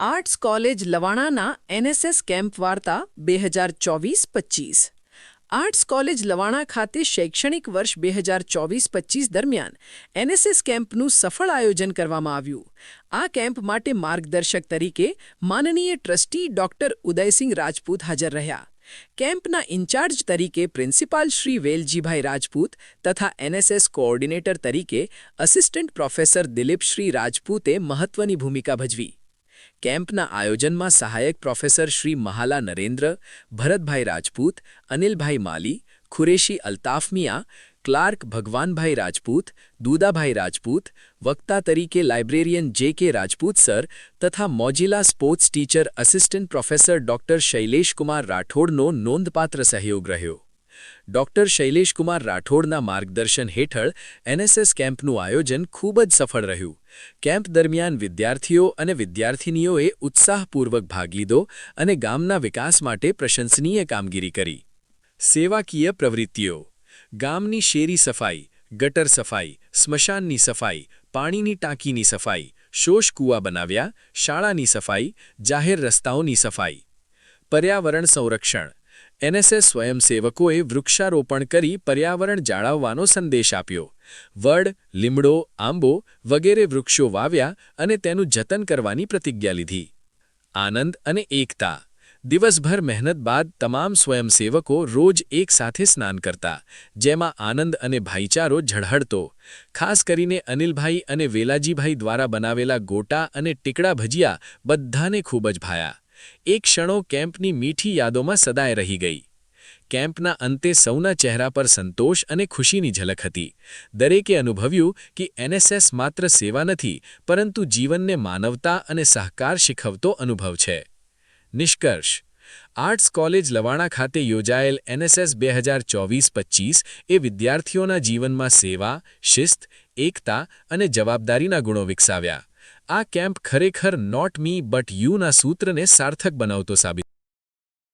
Arts college લવાણાના NSS camp વાર્તા 2024-25 arts college Lavana ખાતે શૈક્ષણિક વર્ષ 2024-25 દરમિયાન એનએસએસ કેમ્પનું સફળ આયોજન કરવામાં આવ્યું. આ કેમ્પ માટે માર્ગદર્શક તરીકે માનનીય ટ્રસ્ટી ડોક્ટર ઉદયસિંહ રાજપૂત હાજર રહ્યા. કેમ્પના ઇન્ચાર્જ તરીકે પ્રિન્સિપાલ શ્રી વેલજીભાઈ રાજપૂત તથા એનએસએસ કોઓર્ડિનેટર તરીકે અસિસ્ટન્ટ પ્રોફેસર દિલીપશ્રી રાજપૂતે મહત્વની ભૂમિકા ભજવી. કેમ્પના આયોજનમાં સહાયક પ્રોફેસર શ્રી મહાલા નરેન્દ્ર, ભરતભાઈ રાજપૂત, અનિલભાઈ માલી, ખુરેશી અલ્તાફ મિયા, ક્લાર્ક ભગવાનભાઈ રાજપૂત, દુદાભાઈ રાજપૂત, વક્તા તરીકે લાઇબ્રેરિયન જે.કે. રાજપૂત સર તથા Mojila sports teacher assistant professor doctor Shaileshkumar રાઠોડનો નોંધપાત્ર સહયોગ રહ્યો. ડોક્ટર શૈલેષકુમાર રાઠોડના માર્ગદર્શન હેઠળ એનએસએસ કેમ્પનું આયોજન ખૂબ જ સફળ રહ્યું. કેમ્પ દરમિયાન વિદ્યાર્થીઓ અને વિદ્યાર્થિનીઓએ ઉત્સાહપૂર્વક ભાગ લીધો અને ગામના વિકાસ માટે પ્રશંસનીય કામગીરી કરી. સેવાકીય પ્રવૃત્તિઓ: ગામની શેરી સફાઈ, ગટર સફાઈ, સ્મશાનની સફાઈ, પાણીની ટાંકીની સફાઈ, શોષ કૂવા બનાવ્યા, શાળાની સફાઈ, જાહેર રસ્તાઓની સફાઈ. પર્યાવરણ સંરક્ષણ: એનએસએસ સ્વયંસેવકોએ વૃક્ષારોપણ કરી પર્યાવરણ જાળવવાનો સંદેશ આપ્યો. વડ, લીમડો, આંબો વગેરે વૃક્ષો વાવ્યા અને તેનું જતન કરવાની પ્રતિજ્ઞા લીધી. આનંદ અને એકતા: દિવસભર મહેનત બાદ તમામ સ્વયંસેવકો રોજ એક સાથે સ્નાન કરતા, જેમાં આનંદ અને ભાઈચારો ઝળહળતો. ખાસ કરીને અનિલભાઈ અને વેલાજીભાઈ દ્વારા બનાવેલા ગોટા અને ટીકડા ભજીયા બધાને ખૂબ જ ભાયા. એ ક્ષણો કેમ્પની મીઠી યાદોમાં સદાય રહી ગઈ. કેમ્પના અંતે સૌના ચહેરા પર સંતોષ અને ખુશીની ઝલક હતી. દરેકે અનુભવ્યું કે એનએસએસ માત્ર સેવા નથી, પરંતુ જીવનને માનવતા અને સહકાર શીખવતો અનુભવ છે. નિષ્કર્ષ: આર્ટ્સ કોલેજ લવાણા ખાતે યોજાયેલ એનએસએસ 2024-25 એ વિદ્યાર્થીઓના જીવનમાં સેવા, શિસ્ત, એકતા અને જવાબદારીના ગુણો વિકસાવ્યા. આ કેમ્પ ખરેખર નોટ મી બટ યુના સૂત્રને સાર્થક બનાવતો સાબિત